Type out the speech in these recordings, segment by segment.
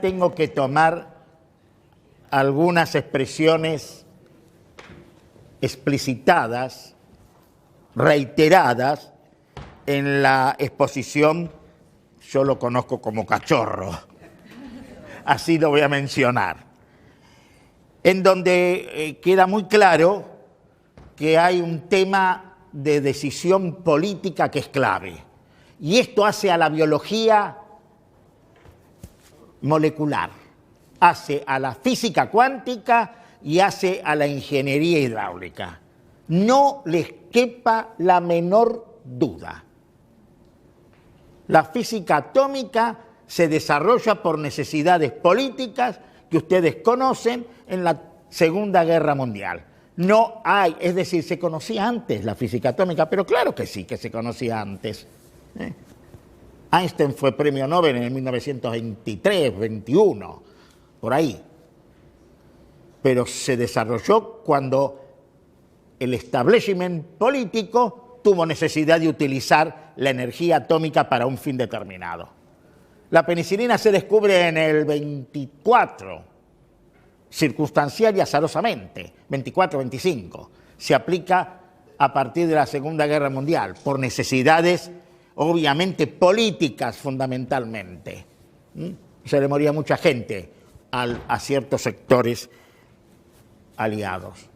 tengo que tomar algunas expresiones explicitadas, reiteradas, en la exposición. Yo lo conozco como cachorro, así lo voy a mencionar, en donde queda muy claro que hay un tema de decisión política que es clave, y esto hace a la biología molecular, hace a la física cuántica y hace a la ingeniería hidráulica. No les quepa la menor duda. La física atómica se desarrolla por necesidades políticas que ustedes conocen en la Segunda Guerra Mundial. No hay, es decir, se conocía antes la física atómica, pero claro que sí que se conocía antes. Einstein fue premio Nobel en el 1923, 21, por ahí. Pero se desarrolló cuando el establishment político tuvo necesidad de utilizar la energía atómica para un fin determinado. La penicilina se descubre en el 24, circunstancial y azarosamente, 24-25. Se aplica a partir de la Segunda Guerra Mundial, por necesidades obviamente políticas fundamentalmente. Se le moría mucha gente a ciertos sectores aliados,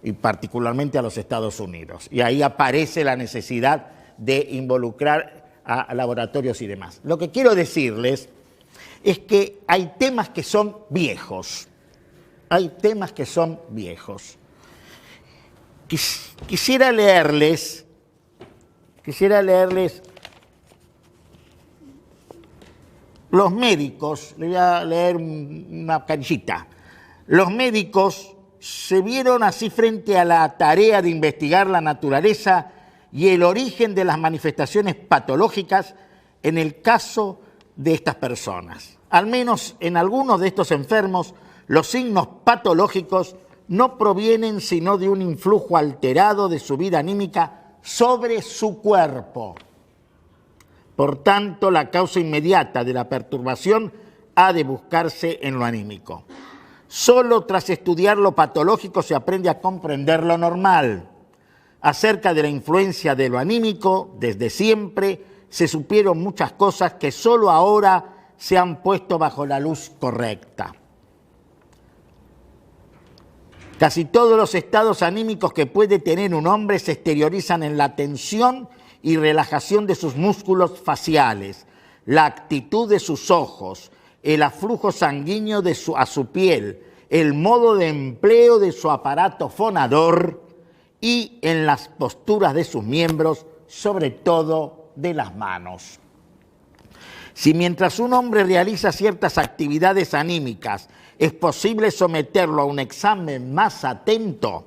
y particularmente a los Estados Unidos. Y ahí aparece la necesidad de involucrar a laboratorios y demás. Lo que quiero decirles es que hay temas que son viejos. Hay temas que son viejos. Quisiera leerles los médicos, le voy a leer una canillita. Los médicos se vieron así frente a la tarea de investigar la naturaleza y el origen de las manifestaciones patológicas en el caso de estas personas. Al menos en algunos de estos enfermos, los signos patológicos no provienen sino de un influjo alterado de su vida anímica sobre su cuerpo. Por tanto, la causa inmediata de la perturbación ha de buscarse en lo anímico. Solo tras estudiar lo patológico se aprende a comprender lo normal. Acerca de la influencia de lo anímico, desde siempre se supieron muchas cosas que solo ahora se han puesto bajo la luz correcta. Casi todos los estados anímicos que puede tener un hombre se exteriorizan en la tensión y relajación de sus músculos faciales, la actitud de sus ojos, el aflujo sanguíneo a su piel, el modo de empleo de su aparato fonador y en las posturas de sus miembros, sobre todo de las manos. Si mientras un hombre realiza ciertas actividades anímicas es posible someterlo a un examen más atento,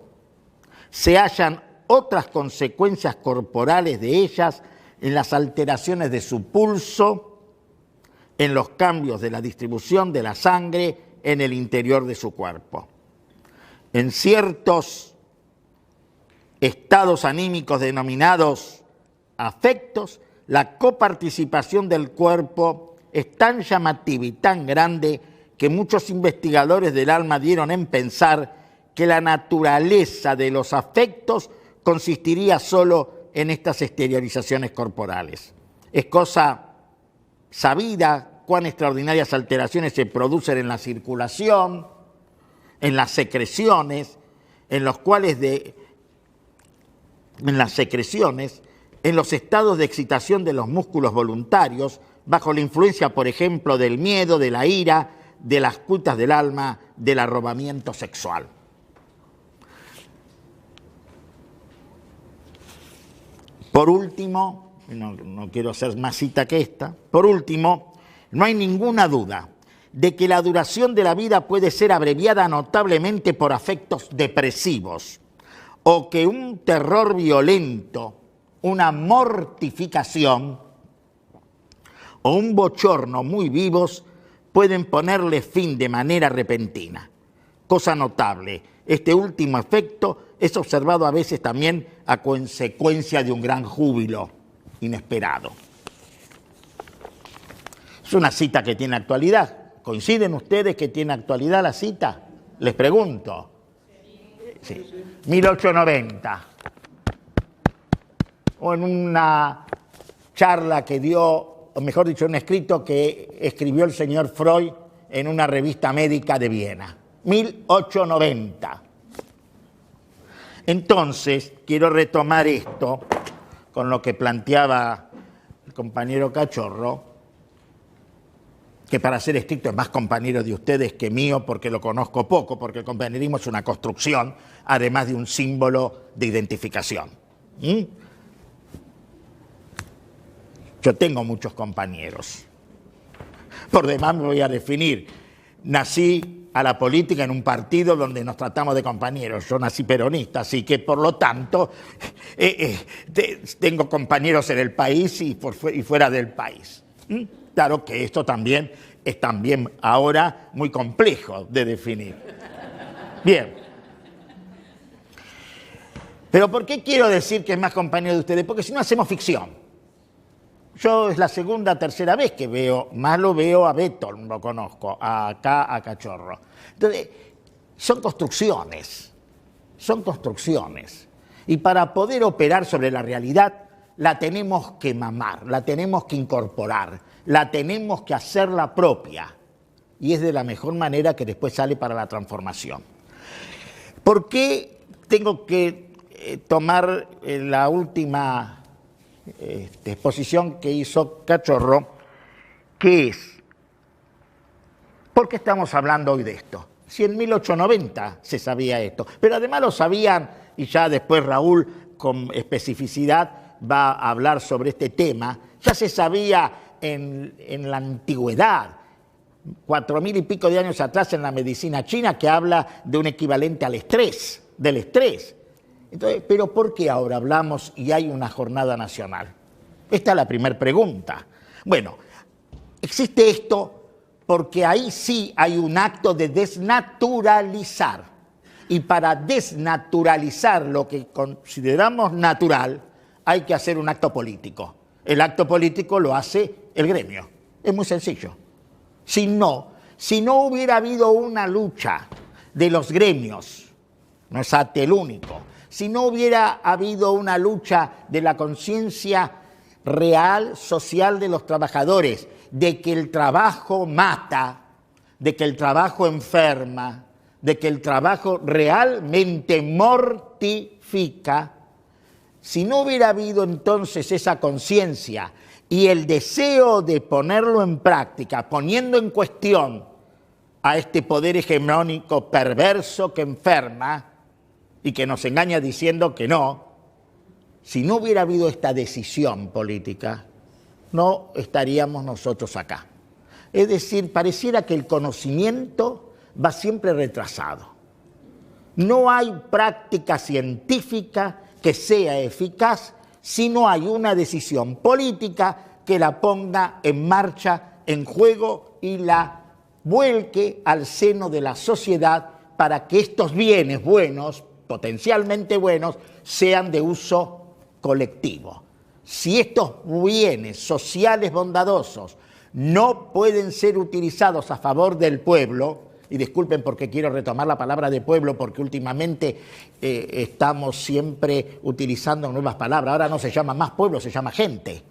se hallan otras consecuencias corporales de ellas en las alteraciones de su pulso, en los cambios de la distribución de la sangre en el interior de su cuerpo. En ciertos estados anímicos denominados afectos, la coparticipación del cuerpo es tan llamativa y tan grande que muchos investigadores del alma dieron en pensar que la naturaleza de los afectos consistiría solo en estas exteriorizaciones corporales. Es cosa sabida cuán extraordinarias alteraciones se producen en la circulación, en las secreciones, en los estados de excitación de los músculos voluntarios, bajo la influencia, por ejemplo, del miedo, de la ira, de las cuitas del alma, del arrobamiento sexual. Por último, no quiero hacer más cita que esta, por último, no hay ninguna duda de que la duración de la vida puede ser abreviada notablemente por afectos depresivos, o que un terror violento, una mortificación o un bochorno muy vivos pueden ponerle fin de manera repentina. Cosa notable, este último efecto es observado a veces también a consecuencia de un gran júbilo inesperado. Es una cita que tiene actualidad. ¿Coinciden ustedes que tiene actualidad la cita? Les pregunto. Sí. 1890. O en una charla que dio, o mejor dicho, un escrito que escribió el señor Freud en una revista médica de Viena. 1890. Entonces, quiero retomar esto con lo que planteaba el compañero Cachorro, que para ser estricto es más compañero de ustedes que mío porque lo conozco poco, porque el compañerismo es una construcción, además de un símbolo de identificación. Yo tengo muchos compañeros. Por demás me voy a definir. Nací a la política en un partido donde nos tratamos de compañeros. Yo nací peronista, así que por lo tanto tengo compañeros en el país y fuera del país. Claro que esto también es ahora muy complejo de definir. Bien. Pero ¿por qué quiero decir que es más compañero de ustedes? Porque si no hacemos ficción. Yo es la segunda, tercera vez que veo, más lo veo a Beto, lo conozco, acá a Cachorro. Entonces, son construcciones. Y para poder operar sobre la realidad, la tenemos que mamar, la tenemos que incorporar, la tenemos que hacerla propia. Y es de la mejor manera que después sale para la transformación. ¿Por qué tengo que tomar la última exposición que hizo Cachorro, que es, ¿por qué estamos hablando hoy de esto? Si en 1890 se sabía esto, pero además lo sabían, y ya después Raúl con especificidad va a hablar sobre este tema, ya se sabía en la antigüedad, 4000 y pico de años atrás en la medicina china, que habla de un equivalente al estrés, del estrés. Entonces, ¿pero por qué ahora hablamos y hay una jornada nacional? Esta es la primera pregunta. Bueno, existe esto porque ahí sí hay un acto de desnaturalizar. Y para desnaturalizar lo que consideramos natural, hay que hacer un acto político. El acto político lo hace el gremio. Es muy sencillo. Si no hubiera habido una lucha de los gremios, no es ATE el único, si no hubiera habido una lucha de la conciencia real, social de los trabajadores, de que el trabajo mata, de que el trabajo enferma, de que el trabajo realmente mortifica, si no hubiera habido entonces esa conciencia y el deseo de ponerlo en práctica, poniendo en cuestión a este poder hegemónico perverso que enferma, y que nos engaña diciendo que no, si no hubiera habido esta decisión política, no estaríamos nosotros acá. Es decir, pareciera que el conocimiento va siempre retrasado. No hay práctica científica que sea eficaz si no hay una decisión política que la ponga en marcha, en juego y la vuelque al seno de la sociedad para que estos bienes buenos, potencialmente buenos, sean de uso colectivo. Si estos bienes sociales bondadosos no pueden ser utilizados a favor del pueblo, y disculpen porque quiero retomar la palabra de pueblo, porque últimamente estamos siempre utilizando nuevas palabras, ahora no se llama más pueblo, se llama gente.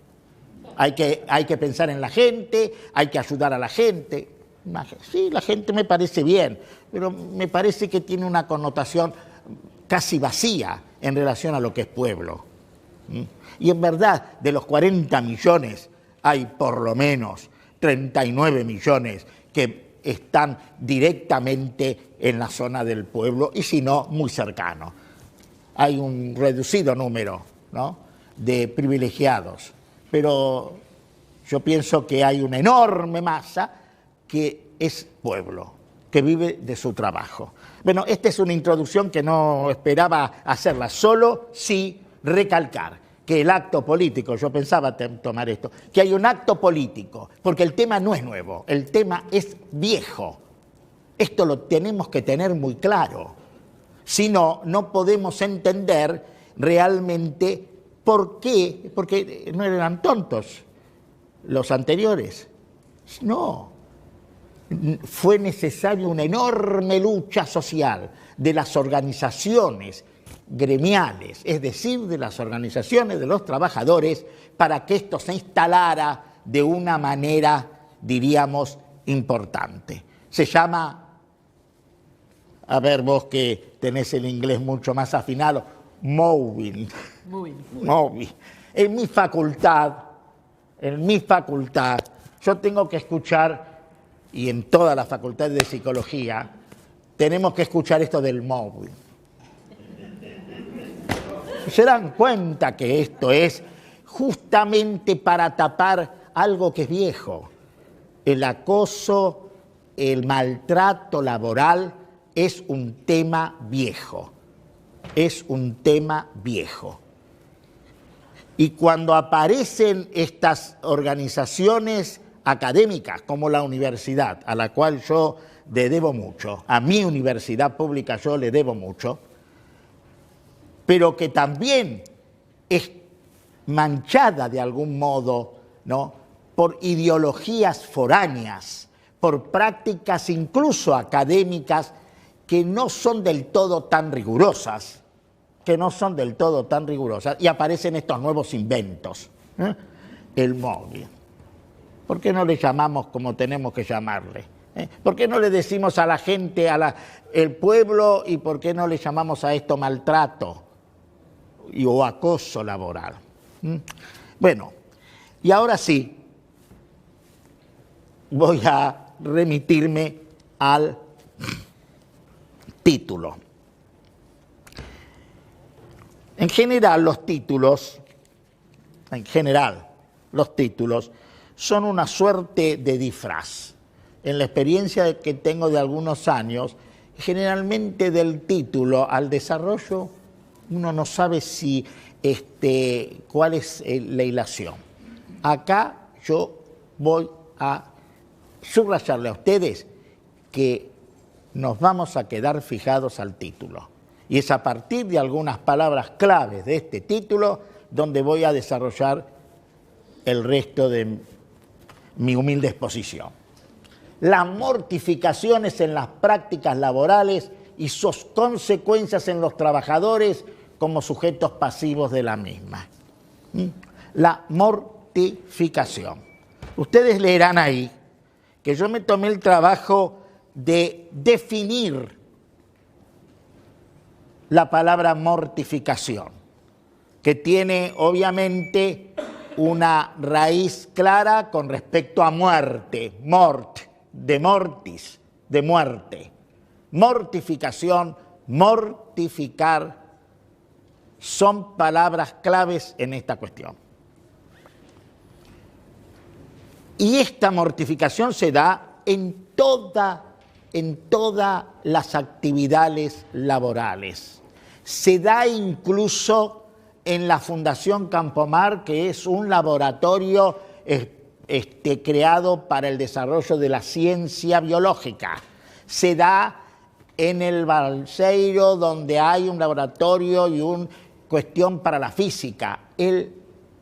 Hay que pensar en la gente, hay que ayudar a la gente. Sí, la gente me parece bien, pero me parece que tiene una connotación casi vacía en relación a lo que es pueblo. Y en verdad, de los 40 millones, hay por lo menos 39 millones que están directamente en la zona del pueblo y si no, muy cercano. Hay un reducido número, ¿no?, de privilegiados, pero yo pienso que hay una enorme masa que es pueblo, que vive de su trabajo. Bueno, esta es una introducción que no esperaba hacerla, solo sí recalcar que el acto político, yo pensaba tomar esto, que hay un acto político, porque el tema no es nuevo, el tema es viejo. Esto lo tenemos que tener muy claro. Si no, no podemos entender realmente por qué, porque no eran tontos los anteriores. No. fue necesaria una enorme lucha social de las organizaciones gremiales, es decir, de las organizaciones de los trabajadores, para que esto se instalara de una manera, diríamos, importante. Se llama, a ver vos que tenés el inglés mucho más afinado, moving. Moving. En mi facultad, yo tengo que escuchar, y en toda la facultad de psicología, tenemos que escuchar esto del moving. Se dan cuenta que esto es justamente para tapar algo que es viejo. El acoso, el maltrato laboral es un tema viejo. Es un tema viejo. Y cuando aparecen estas organizaciones académicas como la universidad, a la cual yo le debo mucho, a mi universidad pública yo le debo mucho, pero que también es manchada de algún modo, ¿no?, por ideologías foráneas, por prácticas incluso académicas que no son del todo tan rigurosas, y aparecen estos nuevos inventos, el móvil. ¿Por qué no le llamamos como tenemos que llamarle? ¿Por qué no le decimos a la gente, el pueblo, y por qué no le llamamos a esto maltrato o acoso laboral? Bueno, y ahora sí, voy a remitirme al título. En general, los títulos son una suerte de disfraz. En la experiencia que tengo de algunos años, generalmente del título al desarrollo, uno no sabe si cuál es la hilación. Acá yo voy a subrayarle a ustedes que nos vamos a quedar fijados al título. Y es a partir de algunas palabras claves de este título donde voy a desarrollar el resto de mi humilde exposición. Las mortificaciones en las prácticas laborales y sus consecuencias en los trabajadores como sujetos pasivos de la misma. La mortificación. Ustedes leerán ahí que yo me tomé el trabajo de definir la palabra mortificación, que tiene obviamente una raíz clara con respecto a muerte, mort, de mortis, de muerte. Mortificación, mortificar, son palabras claves en esta cuestión. Y esta mortificación se da en todas las actividades laborales. Se da incluso en la Fundación Campomar, que es un laboratorio creado para el desarrollo de la ciencia biológica. Se da en el Balseiro, donde hay un laboratorio y una cuestión para la física.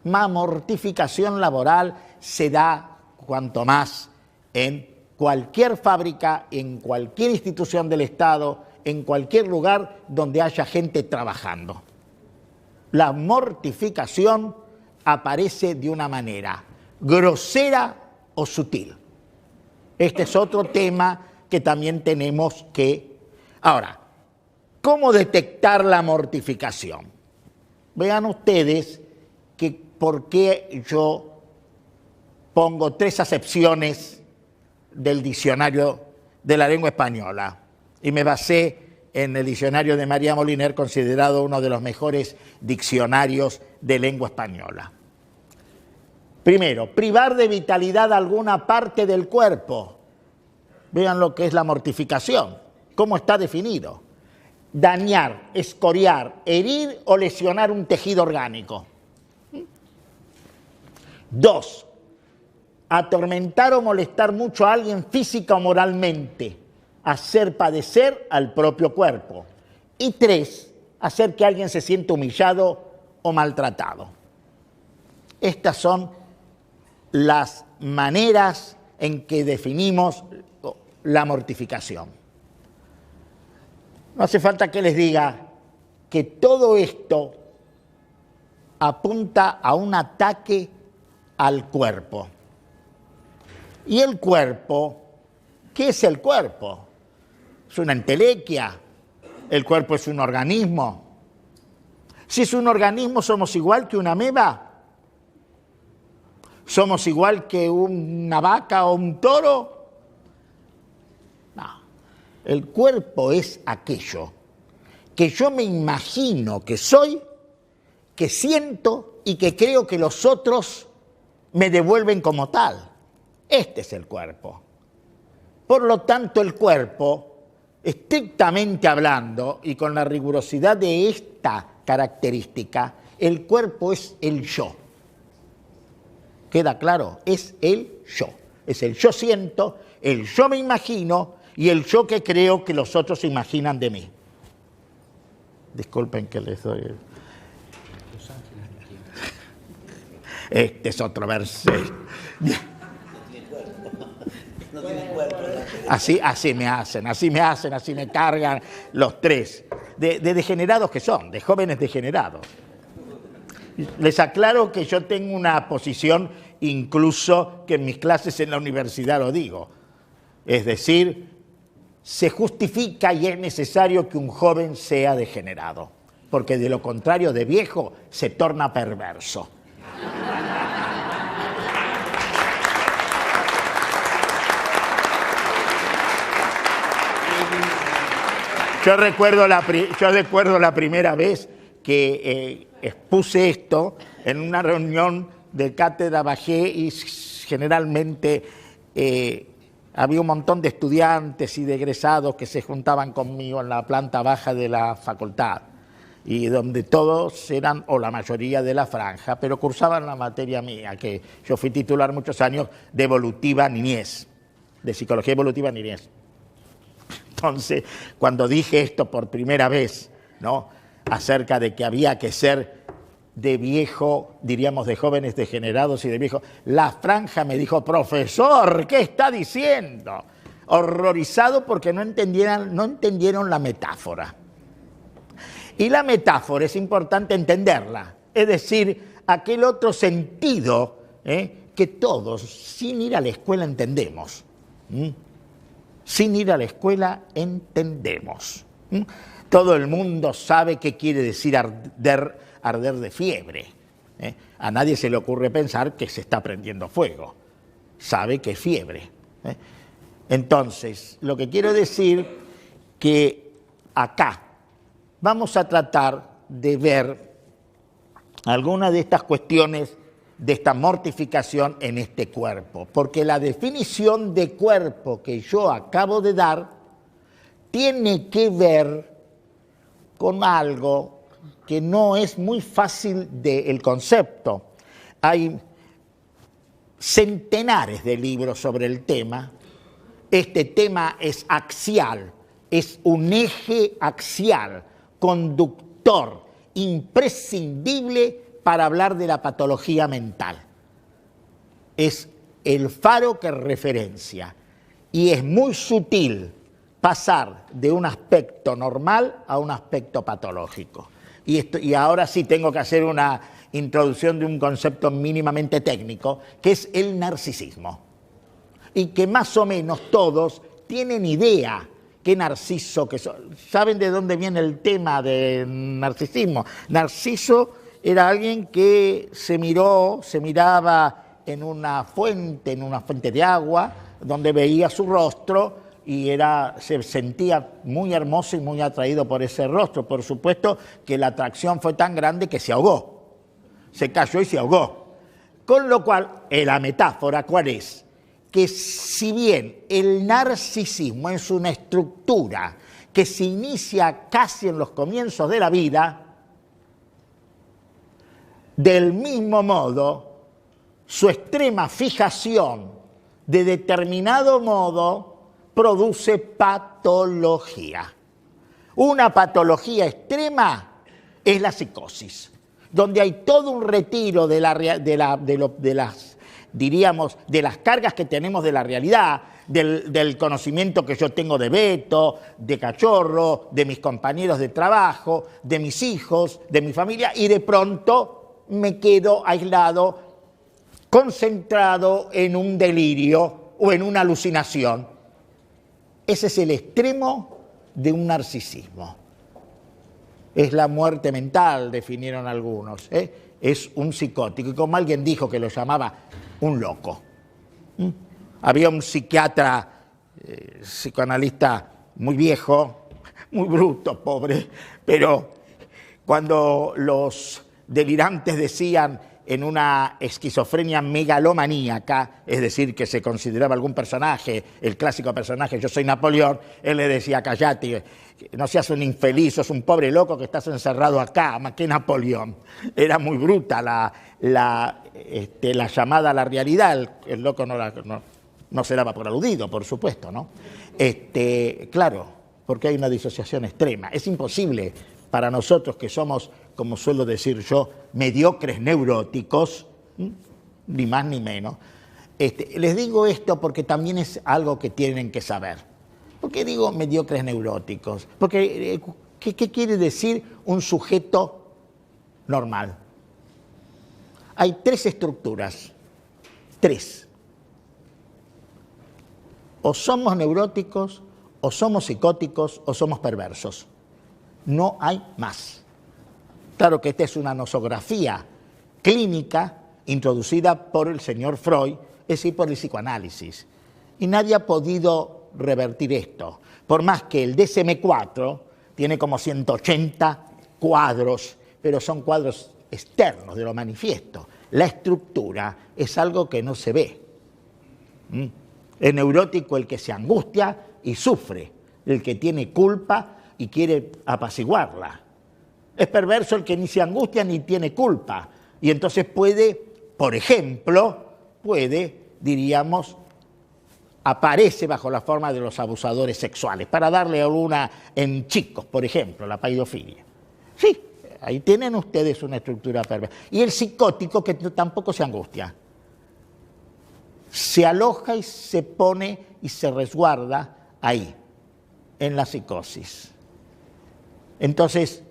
La mortificación laboral se da cuanto más en cualquier fábrica, en cualquier institución del Estado, en cualquier lugar donde haya gente trabajando. La mortificación aparece de una manera grosera o sutil. Este es otro tema que también tenemos que... Ahora, ¿cómo detectar la mortificación? Vean ustedes que por qué yo pongo 3 acepciones del diccionario de la lengua española y me basé en el diccionario de María Moliner, considerado uno de los mejores diccionarios de lengua española. Primero, privar de vitalidad alguna parte del cuerpo. Vean lo que es la mortificación, cómo está definido. Dañar, escoriar, herir o lesionar un tejido orgánico. 2. Atormentar o molestar mucho a alguien física o moralmente, hacer padecer al propio cuerpo. Y 3, hacer que alguien se sienta humillado o maltratado. Estas son las maneras en que definimos la mortificación. No hace falta que les diga que todo esto apunta a un ataque al cuerpo. Y el cuerpo, ¿qué es el cuerpo? ¿Es una entelequia? ¿El cuerpo es un organismo? Si es un organismo, ¿somos igual que una ameba? ¿Somos igual que una vaca o un toro? No. El cuerpo es aquello que yo me imagino que soy, que siento y que creo que los otros me devuelven como tal. Este es el cuerpo. Por lo tanto, el cuerpo, estrictamente hablando, y con la rigurosidad de esta característica, el cuerpo es el yo. ¿Queda claro? Es el yo. Es el yo siento, el yo me imagino y el yo que creo que los otros se imaginan de mí. Disculpen que les doy... Este es otro verso. Así me hacen, así me cargan los tres. De degenerados que son, de jóvenes degenerados. Les aclaro que yo tengo una posición, incluso que en mis clases en la universidad lo digo. Es decir, se justifica y es necesario que un joven sea degenerado, porque de lo contrario de viejo se torna perverso. Yo recuerdo la primera vez que expuse esto en una reunión de cátedra bajé y generalmente había un montón de estudiantes y de egresados que se juntaban conmigo en la planta baja de la facultad y donde todos eran, o la mayoría de la franja, pero cursaban la materia mía, que yo fui titular muchos años de evolutiva niñez, de psicología evolutiva niñez. Entonces, cuando dije esto por primera vez, ¿no?, acerca de que había que ser de viejo, diríamos de jóvenes degenerados y de viejo, la franja me dijo: profesor, ¿qué está diciendo? Horrorizado porque no entendieron la metáfora. Y la metáfora es importante entenderla, es decir, aquel otro sentido que todos, sin ir a la escuela, entendemos. Sin ir a la escuela entendemos. Todo el mundo sabe qué quiere decir arder de fiebre. A nadie se le ocurre pensar que se está prendiendo fuego. Sabe que es fiebre. Entonces, lo que quiero decir que acá vamos a tratar de ver algunas de estas cuestiones de esta mortificación en este cuerpo, porque la definición de cuerpo que yo acabo de dar tiene que ver con algo que no es muy fácil del concepto. Hay centenares de libros sobre el tema. Este tema es axial, es un eje axial, conductor, imprescindible para hablar de la patología mental. Es el faro que referencia y es muy sutil pasar de un aspecto normal a un aspecto patológico. Y ahora sí tengo que hacer una introducción de un concepto mínimamente técnico, que es el narcisismo. Y que más o menos todos tienen idea qué narciso que son. ¿Saben de dónde viene el tema del narcisismo? Narciso era alguien que se miraba en una fuente de agua, donde veía su rostro y se sentía muy hermoso y muy atraído por ese rostro. Por supuesto que la atracción fue tan grande que se ahogó, se cayó y se ahogó. Con lo cual, la metáfora, ¿cuál es? Que si bien el narcisismo es una estructura que se inicia casi en los comienzos de la vida, del mismo modo, su extrema fijación de determinado modo produce patología. Una patología extrema es la psicosis, donde hay todo un retiro de las cargas que tenemos de la realidad, del conocimiento que yo tengo de Beto, de Cachorro, de mis compañeros de trabajo, de mis hijos, de mi familia, y de pronto me quedo aislado, concentrado en un delirio o en una alucinación. Ese es el extremo de un narcisismo. Es la muerte mental, definieron algunos, es un psicótico, y como alguien dijo que lo llamaba un loco. Había un psiquiatra, psicoanalista muy viejo, muy bruto, pobre, pero cuando los delirantes decían en una esquizofrenia megalomaníaca, es decir, que se consideraba algún personaje, el clásico personaje, yo soy Napoleón, él le decía, callate, no seas un infeliz, sos un pobre loco que estás encerrado acá, más que Napoleón. Era muy bruta la llamada a la realidad, el loco no se daba por aludido, por supuesto, ¿no? Claro, porque hay una disociación extrema. Es imposible para nosotros que somos, como suelo decir yo, mediocres neuróticos, ni más ni menos. Les digo esto porque también es algo que tienen que saber. ¿Por qué digo mediocres neuróticos? Porque, ¿qué quiere decir un sujeto normal? Hay tres estructuras. Tres. O somos neuróticos, o somos psicóticos, o somos perversos. No hay más. Claro que esta es una nosografía clínica introducida por el señor Freud, es decir, por el psicoanálisis. Y nadie ha podido revertir esto. Por más que el DSM-4 tiene como 180 cuadros, pero son cuadros externos de lo manifiesto. La estructura es algo que no se ve. Es neurótico el que se angustia y sufre, el que tiene culpa y quiere apaciguarla. Es perverso el que ni se angustia ni tiene culpa. Y entonces puede, por ejemplo, diríamos, aparece bajo la forma de los abusadores sexuales. Para darle alguna en chicos, por ejemplo, la paidofilia. Sí, ahí tienen ustedes una estructura perversa. Y el psicótico que tampoco se angustia. Se aloja y se pone y se resguarda ahí, en la psicosis. Entonces,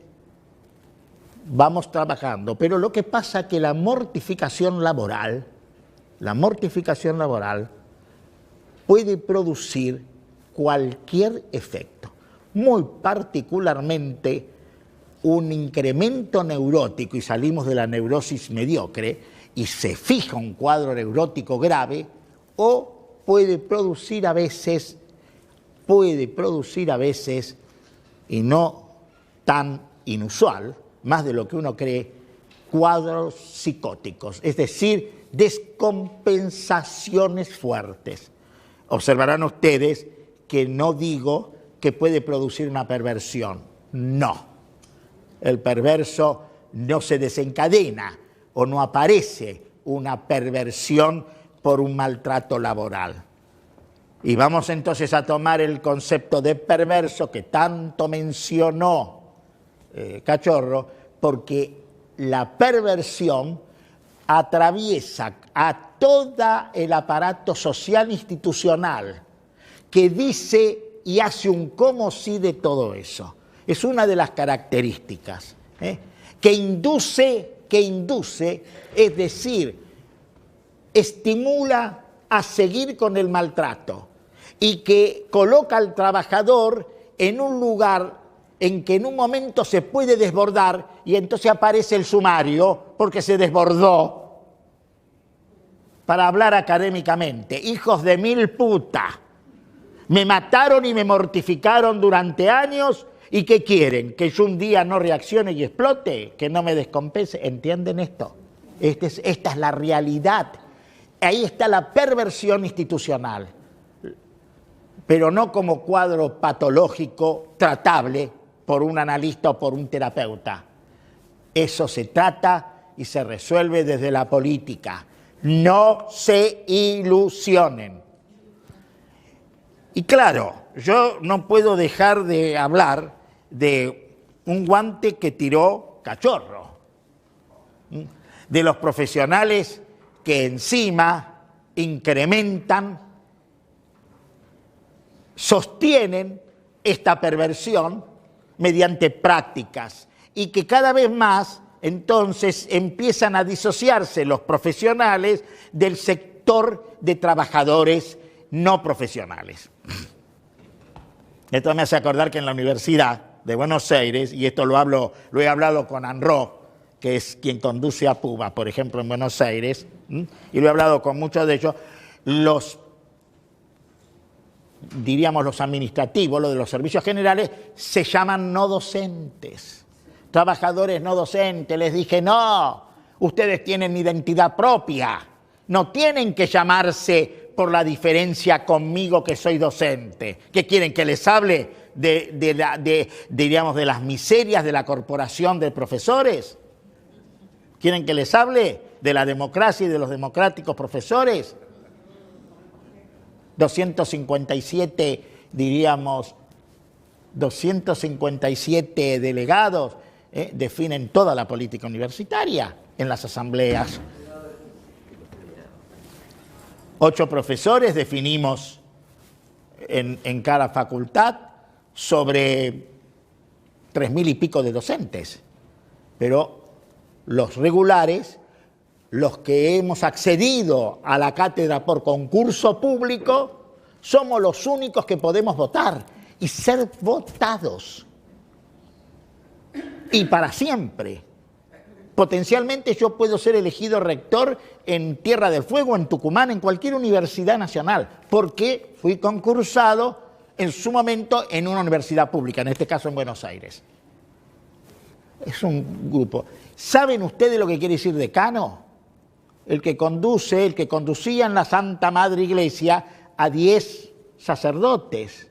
vamos trabajando, pero lo que pasa es que la mortificación laboral puede producir cualquier efecto, muy particularmente un incremento neurótico, y salimos de la neurosis mediocre, y se fija un cuadro neurótico grave, o puede producir a veces, y no tan inusual, más de lo que uno cree, cuadros psicóticos, es decir, descompensaciones fuertes. Observarán ustedes que no digo que puede producir una perversión, no. El perverso no se desencadena o no aparece una perversión por un maltrato laboral. Y vamos entonces a tomar el concepto de perverso que tanto mencionó Cachorro, porque la perversión atraviesa a todo el aparato social institucional que dice y hace un como si de todo eso. Es una de las características que induce, es decir, estimula a seguir con el maltrato y que coloca al trabajador en un lugar en que en un momento se puede desbordar y entonces aparece el sumario porque se desbordó. Para hablar académicamente, hijos de mil puta, me mataron y me mortificaron durante años y ¿qué quieren? ¿Que yo un día no reaccione y explote? ¿Que no me descompense? ¿Entienden esto? Esta es la realidad. Ahí está la perversión institucional, pero no como cuadro patológico tratable por un analista o por un terapeuta. Eso se trata y se resuelve desde la política. No se ilusionen. Y claro, yo no puedo dejar de hablar de un guante que tiró Cachorro, de los profesionales que encima incrementan sostienen esta perversión mediante prácticas y que cada vez más entonces empiezan a disociarse los profesionales del sector de trabajadores no profesionales. Esto me hace acordar que en la Universidad de Buenos Aires, y esto lo he hablado con Anro, que es quien conduce a PUBA, por ejemplo, en Buenos Aires, y lo he hablado con muchos de ellos, los administrativos, los de los servicios generales, se llaman no docentes, trabajadores no docentes. Les dije, no, ustedes tienen identidad propia, no tienen que llamarse por la diferencia conmigo que soy docente. ¿Qué quieren, que les hable de las miserias de la corporación de profesores? ¿Quieren que les hable de la democracia y de los democráticos profesores? 257 delegados definen toda la política universitaria en las asambleas. 8 profesores definimos en cada facultad sobre 3.000 y pico de docentes. Pero los regulares, los que hemos accedido a la cátedra por concurso público, somos los únicos que podemos votar y ser votados. Y para siempre. Potencialmente yo puedo ser elegido rector en Tierra del Fuego, en Tucumán, en cualquier universidad nacional, porque fui concursado en su momento en una universidad pública, en este caso en Buenos Aires. Es un grupo. ¿Saben ustedes lo que quiere decir decano? El que conducía en la Santa Madre Iglesia a 10 sacerdotes.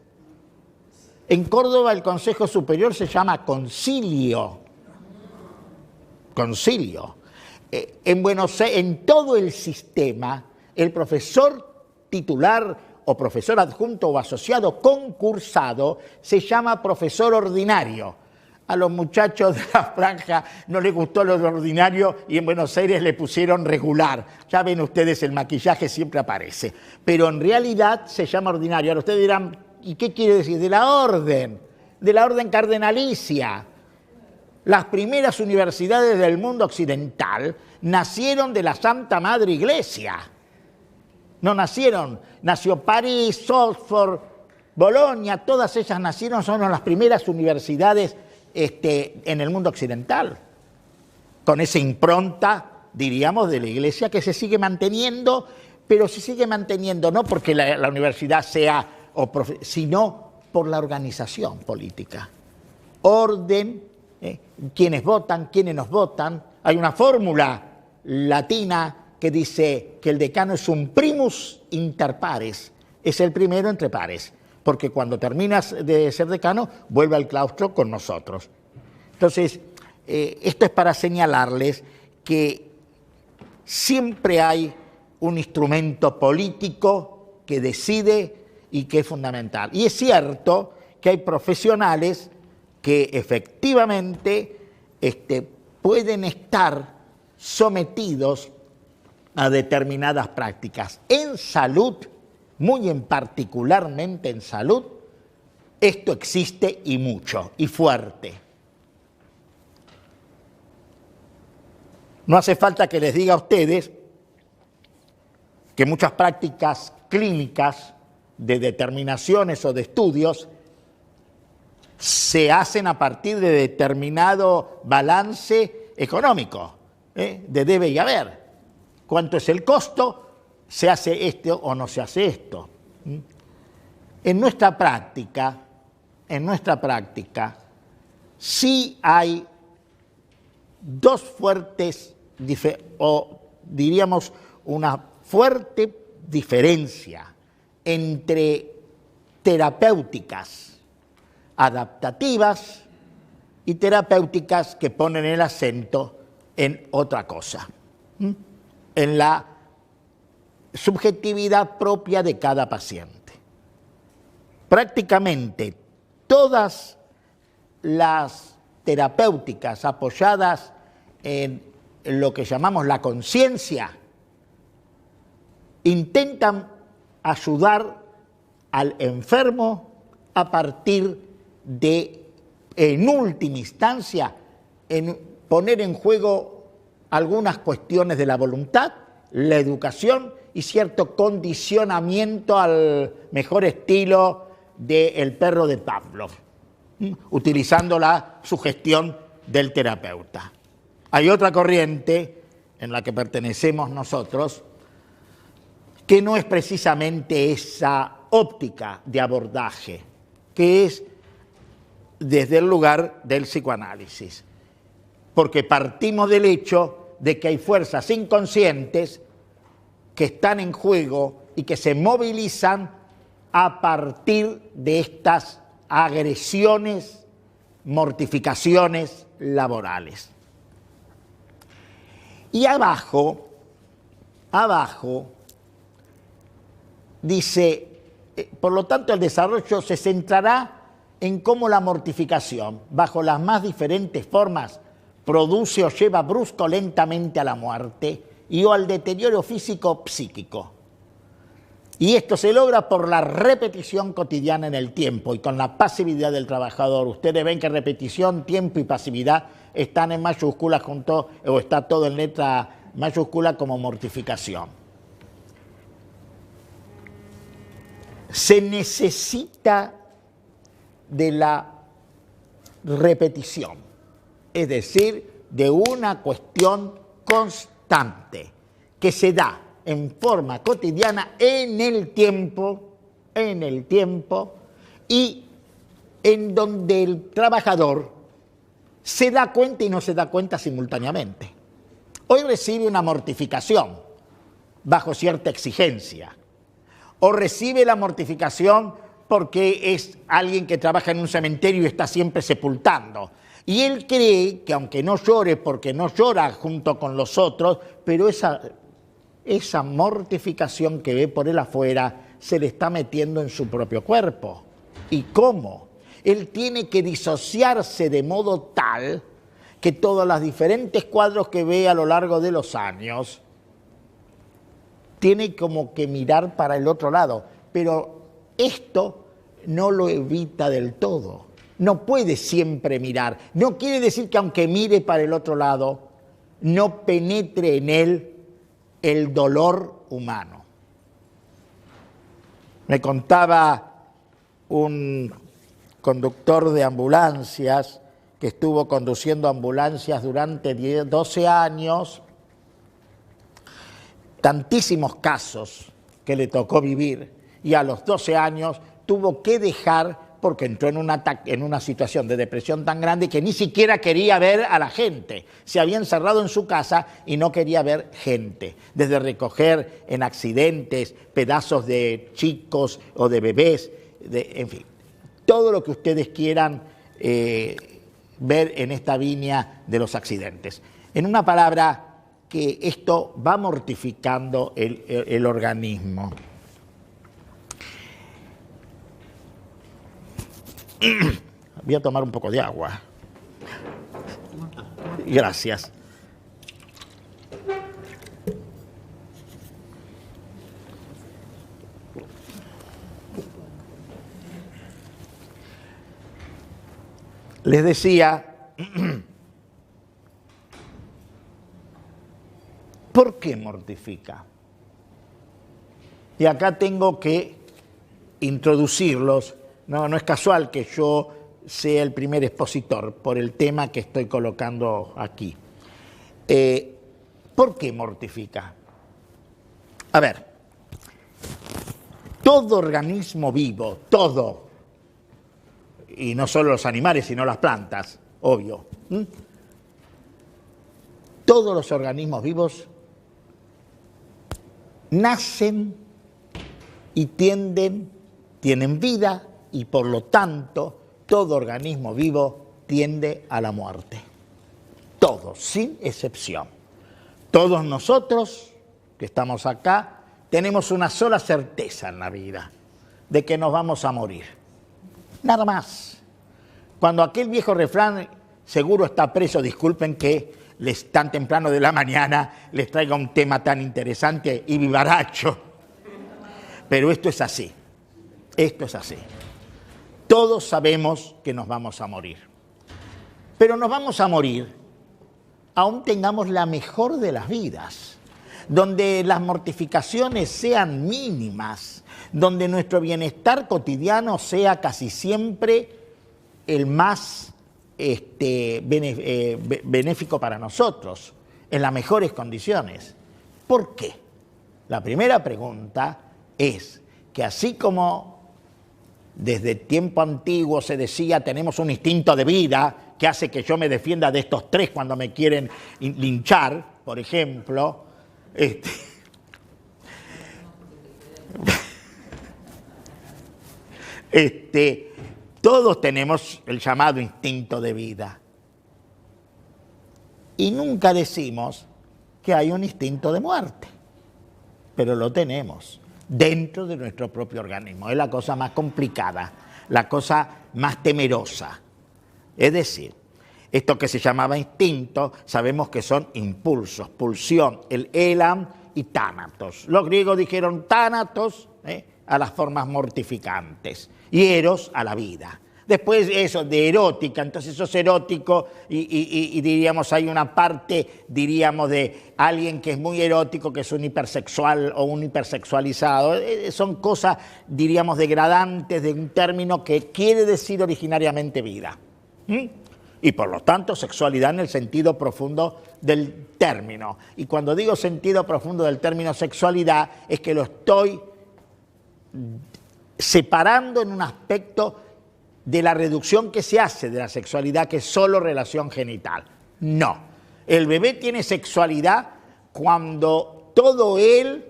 En Córdoba el Consejo Superior se llama concilio. Concilio. En todo el sistema, el profesor titular o profesor adjunto o asociado concursado se llama profesor ordinario. A los muchachos de la franja no les gustó lo de ordinario y en Buenos Aires le pusieron regular. Ya ven ustedes, el maquillaje siempre aparece. Pero en realidad se llama ordinario. Ahora ustedes dirán, ¿y qué quiere decir? De la orden cardenalicia. Las primeras universidades del mundo occidental nacieron de la Santa Madre Iglesia. No nació París, Oxford, Bolonia, todas ellas son las primeras universidades en el mundo occidental, con esa impronta, diríamos, de la Iglesia que se sigue manteniendo, pero se sigue manteniendo no porque la universidad sea, sino por la organización política. Orden, quiénes votan, quiénes nos votan. Hay una fórmula latina que dice que el decano es un primus inter pares, es el primero entre pares, porque cuando terminas de ser decano, vuelve al claustro con nosotros. Entonces, esto es para señalarles que siempre hay un instrumento político que decide y que es fundamental. Y es cierto que hay profesionales que efectivamente pueden estar sometidos a determinadas prácticas. En salud, muy en particularmente en salud, esto existe y mucho, y fuerte. No hace falta que les diga a ustedes que muchas prácticas clínicas de determinaciones o de estudios se hacen a partir de determinado balance económico, de debe y haber. ¿Cuánto es el costo? ¿Se hace esto o no se hace esto? En nuestra práctica, sí hay dos fuertes, o diríamos una fuerte diferencia entre terapéuticas adaptativas y terapéuticas que ponen el acento en otra cosa, en la subjetividad propia de cada paciente. Prácticamente todas las terapéuticas apoyadas en lo que llamamos la conciencia intentan ayudar al enfermo a partir de, en última instancia, poner en juego algunas cuestiones de la voluntad, la educación y cierto condicionamiento al mejor estilo del perro de Pavlov, utilizando la sugestión del terapeuta. Hay otra corriente en la que pertenecemos nosotros que no es precisamente esa óptica de abordaje, que es desde el lugar del psicoanálisis, porque partimos del hecho de que hay fuerzas inconscientes que están en juego y que se movilizan a partir de estas agresiones, mortificaciones laborales. Y abajo dice, por lo tanto el desarrollo se centrará en cómo la mortificación, bajo las más diferentes formas, produce o lleva brusco lentamente a la muerte y o al deterioro físico-psíquico. Y esto se logra por la repetición cotidiana en el tiempo y con la pasividad del trabajador. Ustedes ven que repetición, tiempo y pasividad están en mayúsculas junto, o está todo en letra mayúscula como mortificación. Se necesita de la repetición, es decir, de una cuestión constante que se da en forma cotidiana en el tiempo y en donde el trabajador se da cuenta y no se da cuenta simultáneamente. Hoy recibe una mortificación bajo cierta exigencia, o recibe la mortificación porque es alguien que trabaja en un cementerio y está siempre sepultando. Y él cree que aunque no llore, porque no llora junto con los otros, pero esa mortificación que ve por él afuera se le está metiendo en su propio cuerpo. ¿Y cómo? Él tiene que disociarse de modo tal que todos los diferentes cuadros que ve a lo largo de los años tiene como que mirar para el otro lado. Pero esto no lo evita del todo. No puede siempre mirar. No quiere decir que aunque mire para el otro lado, no penetre en él el dolor humano. Me contaba un conductor de ambulancias que estuvo conduciendo ambulancias durante 12 años, tantísimos casos que le tocó vivir, y a los 12 años tuvo que dejar porque entró en una situación de depresión tan grande que ni siquiera quería ver a la gente. Se había encerrado en su casa y no quería ver gente. Desde recoger en accidentes pedazos de chicos o de bebés, en fin, todo lo que ustedes quieran ver en esta viña de los accidentes. En una palabra, que esto va mortificando el organismo. Voy a tomar un poco de agua. Gracias. Les decía, ¿por qué mortifica? Y acá tengo que introducirlos. No es casual que yo sea el primer expositor por el tema que estoy colocando aquí. ¿Por qué mortifica? A ver, todo organismo vivo, todo, y no solo los animales, sino las plantas, obvio, todos los organismos vivos nacen y tienen vida, y por lo tanto todo organismo vivo tiende a la muerte. Todos, sin excepción. Todos nosotros que estamos acá tenemos una sola certeza en la vida, de que nos vamos a morir. Nada más. Cuando aquel viejo refrán, seguro está preso, disculpen que tan temprano de la mañana les traiga un tema tan interesante y vivaracho, pero esto es así. Esto es así. Todos sabemos que nos vamos a morir. Pero nos vamos a morir aún tengamos la mejor de las vidas, donde las mortificaciones sean mínimas, donde nuestro bienestar cotidiano sea casi siempre el más benéfico para nosotros, en las mejores condiciones. ¿Por qué? La primera pregunta es que así como desde tiempo antiguo se decía tenemos un instinto de vida que hace que yo me defienda de estos tres cuando me quieren linchar, por ejemplo, todos tenemos el llamado instinto de vida. Y nunca decimos que hay un instinto de muerte, pero lo tenemos dentro de nuestro propio organismo. Es la cosa más complicada, la cosa más temerosa. Es decir, esto que se llamaba instinto, sabemos que son impulsos, pulsión, el elam y tánatos. Los griegos dijeron tánatos a las formas mortificantes y eros a la vida. Después eso de erótica, entonces eso es erótico y diríamos hay una parte, diríamos, de alguien que es muy erótico, que es un hipersexual o un hipersexualizado. Son cosas, diríamos, degradantes de un término que quiere decir originariamente vida. Y por lo tanto sexualidad en el sentido profundo del término. Y cuando digo sentido profundo del término sexualidad es que lo estoy separando en un aspecto de la reducción que se hace de la sexualidad, que es solo relación genital. No. El bebé tiene sexualidad cuando todo él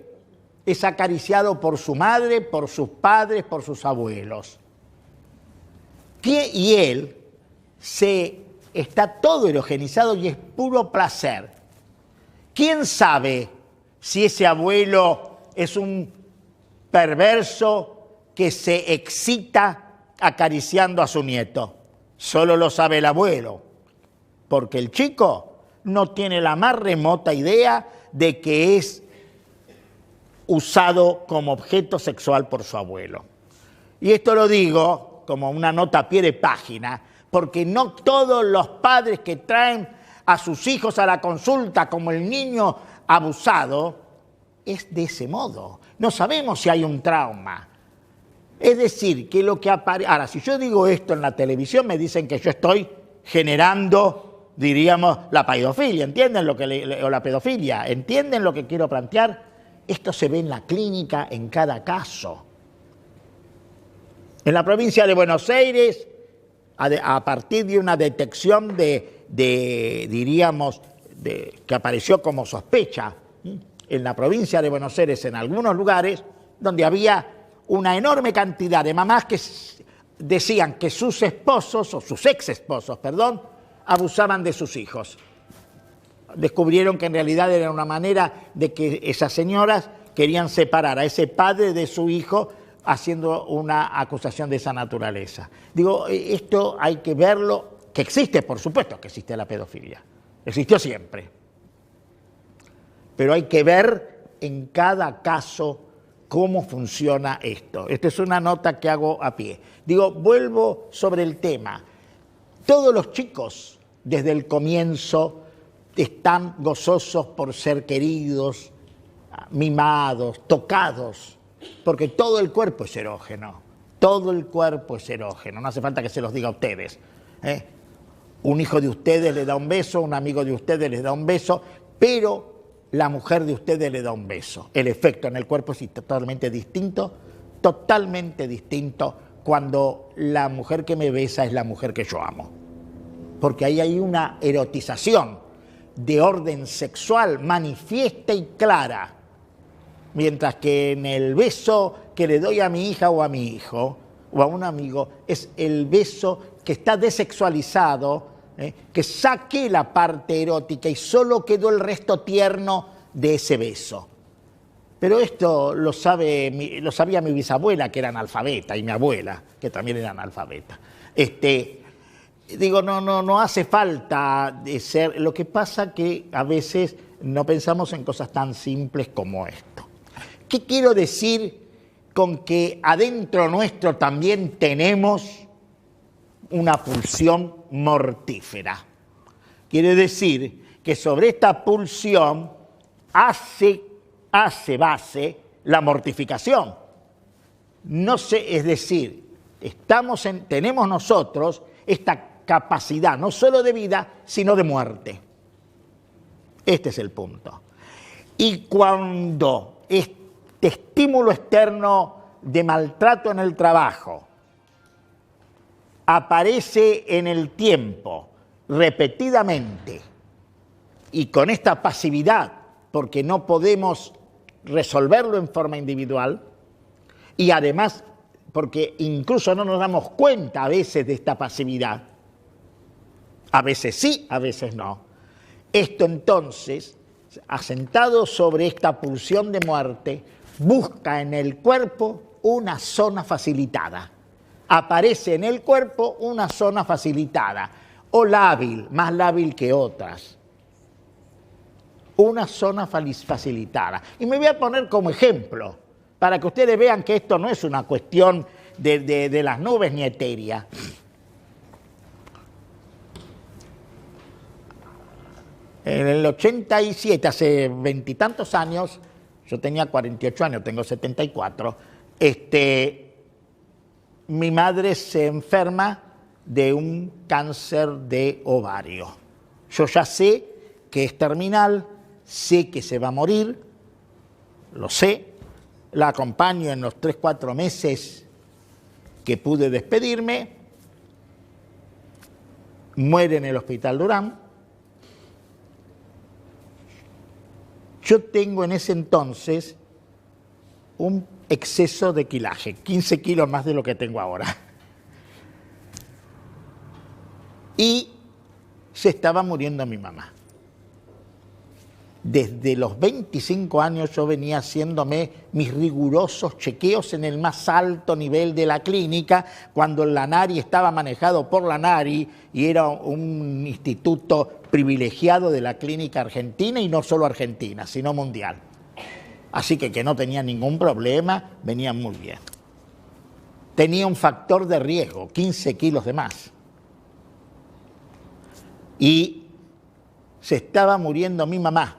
es acariciado por su madre, por sus padres, por sus abuelos. Y él está todo erogenizado y es puro placer. ¿Quién sabe si ese abuelo es un perverso que se excita acariciando a su nieto? Solo lo sabe el abuelo, porque el chico no tiene la más remota idea de que es usado como objeto sexual por su abuelo. Y esto lo digo como una nota a pie de página, porque no todos los padres que traen a sus hijos a la consulta como el niño abusado es de ese modo. No sabemos si hay un trauma. Es decir, que lo que aparece... Ahora, si yo digo esto en la televisión, me dicen que yo estoy generando, diríamos, la pedofilia. ¿Entienden lo que o la pedofilia? ¿Entienden lo que quiero plantear? Esto se ve en la clínica en cada caso. En la provincia de Buenos Aires, a partir de una detección diríamos, que apareció como sospecha, en la provincia de Buenos Aires, en algunos lugares, donde había una enorme cantidad de mamás que decían que sus esposos, o sus ex esposos, perdón, abusaban de sus hijos. Descubrieron que en realidad era una manera de que esas señoras querían separar a ese padre de su hijo haciendo una acusación de esa naturaleza. Digo, esto hay que verlo, que existe, por supuesto que existe la pedofilia, existió siempre. Pero hay que ver en cada caso cómo funciona esto. Esta es una nota que hago a pie. Digo, vuelvo sobre el tema. Todos los chicos, desde el comienzo, están gozosos por ser queridos, mimados, tocados, porque todo el cuerpo es erógeno. Todo el cuerpo es erógeno. No hace falta que se los diga a ustedes. Un hijo de ustedes le da un beso, un amigo de ustedes les da un beso, pero la mujer de ustedes le da un beso. El efecto en el cuerpo es totalmente distinto cuando la mujer que me besa es la mujer que yo amo. Porque ahí hay una erotización de orden sexual manifiesta y clara. Mientras que en el beso que le doy a mi hija o a mi hijo o a un amigo es el beso que está desexualizado, que saqué la parte erótica y solo quedó el resto tierno de ese beso. Pero esto lo sabía mi bisabuela, que era analfabeta, y mi abuela, que también era analfabeta. Digo, no hace falta de ser... Lo que pasa que a veces no pensamos en cosas tan simples como esto. ¿Qué quiero decir con que adentro nuestro también tenemos una pulsión mortífera. Quiere decir que sobre esta pulsión hace base la mortificación. No sé, es decir, tenemos nosotros esta capacidad no solo de vida, sino de muerte. Este es el punto. Y cuando este estímulo externo de maltrato en el trabajo aparece en el tiempo repetidamente y con esta pasividad, porque no podemos resolverlo en forma individual, y además porque incluso no nos damos cuenta a veces de esta pasividad, a veces sí, a veces no. Esto entonces, asentado sobre esta pulsión de muerte, busca en el cuerpo una zona facilitada. Aparece en el cuerpo una zona facilitada, o lábil, más lábil que otras. Una zona facilitada. Y me voy a poner como ejemplo, para que ustedes vean que esto no es una cuestión de las nubes ni etérea. En el 87, hace veintitantos años, yo tenía 48 años, tengo 74, mi madre se enferma de un cáncer de ovario. Yo ya sé que es terminal, sé que se va a morir, lo sé, la acompaño en los 3-4 meses que pude despedirme, muere en el Hospital Durán. Yo tengo en ese entonces un exceso de kilaje, 15 kilos más de lo que tengo ahora. Y se estaba muriendo mi mamá. Desde los 25 años yo venía haciéndome mis rigurosos chequeos en el más alto nivel de la clínica, cuando el ANARI estaba manejado por la ANARI y era un instituto privilegiado de la clínica argentina, y no solo argentina, sino mundial. Así que no tenía ningún problema, venía muy bien. Tenía un factor de riesgo, 15 kilos de más. Y se estaba muriendo mi mamá.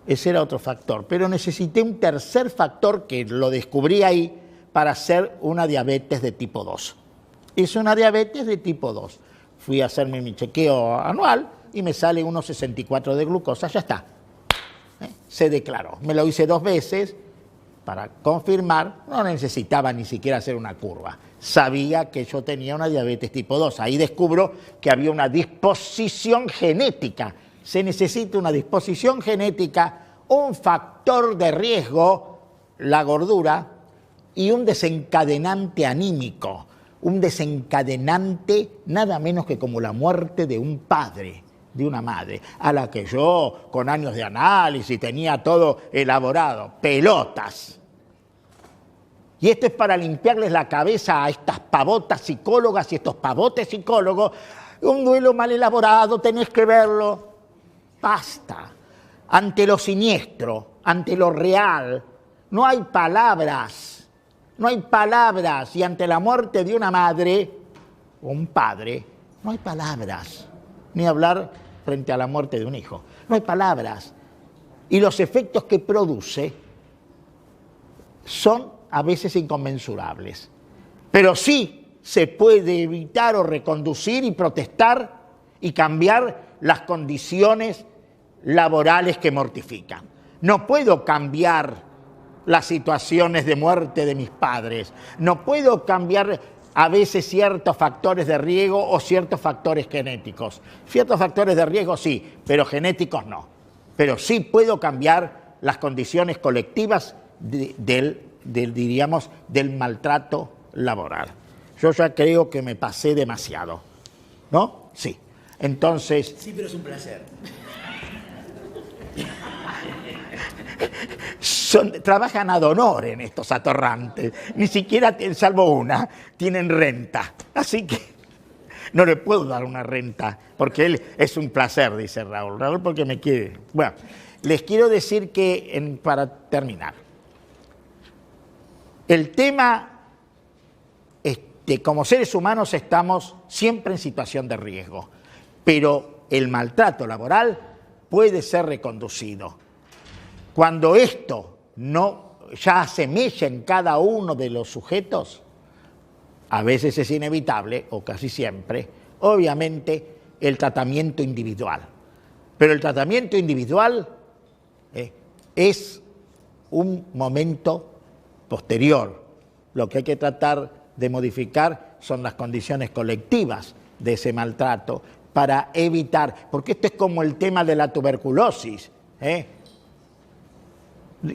Ese era otro factor, pero necesité un tercer factor que lo descubrí ahí para hacer una diabetes de tipo 2. Hice una diabetes de tipo 2. Fui a hacerme mi chequeo anual y me sale 1,64 de glucosa, ya está. Se declaró. Me lo hice 2 veces para confirmar, no necesitaba ni siquiera hacer una curva. Sabía que yo tenía una diabetes tipo 2. Ahí descubro que había una disposición genética. Se necesita una disposición genética, un factor de riesgo, la gordura, y un desencadenante anímico, un desencadenante nada menos que como la muerte de un padre, de una madre, a la que yo, con años de análisis, tenía todo elaborado, pelotas. Y esto es para limpiarles la cabeza a estas pavotas psicólogas y estos pavotes psicólogos. Un duelo mal elaborado, tenés que verlo. Basta. Ante lo siniestro, ante lo real, no hay palabras. No hay palabras. Y ante la muerte de una madre o un padre, no hay palabras. Ni hablar frente a la muerte de un hijo. No hay palabras. Y los efectos que produce son a veces inconmensurables. Pero sí se puede evitar o reconducir y protestar y cambiar las condiciones laborales que mortifican. No puedo cambiar las situaciones de muerte de mis padres. No puedo cambiar a veces ciertos factores de riesgo o ciertos factores genéticos. Ciertos factores de riesgo sí, pero genéticos no. Pero sí puedo cambiar las condiciones colectivas diríamos, del maltrato laboral. Yo ya creo que me pasé demasiado, ¿no? Sí. Entonces... Sí, pero es un placer. Trabajan ad honorem estos atorrantes, ni siquiera, salvo una, tienen renta, así que no le puedo dar una renta, porque él es un placer, dice Raúl, porque me quiere. Bueno, les quiero decir que, para terminar, El tema, como seres humanos estamos siempre en situación de riesgo, pero el maltrato laboral puede ser reconducido. Cuando esto no ya se mella en cada uno de los sujetos, a veces es inevitable, o casi siempre, obviamente, el tratamiento individual. Pero el tratamiento individual es un momento posterior. Lo que hay que tratar de modificar son las condiciones colectivas de ese maltrato para evitar, porque esto es como el tema de la tuberculosis.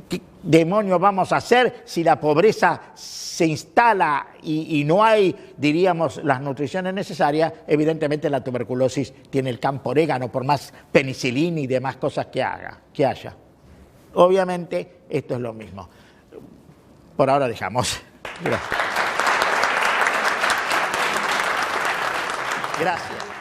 ¿Qué demonios vamos a hacer si la pobreza se instala y no hay, diríamos, las nutriciones necesarias? Evidentemente la tuberculosis tiene el campo orégano, por más penicilina y demás cosas que haya. Obviamente esto es lo mismo. Por ahora dejamos. Gracias. Gracias.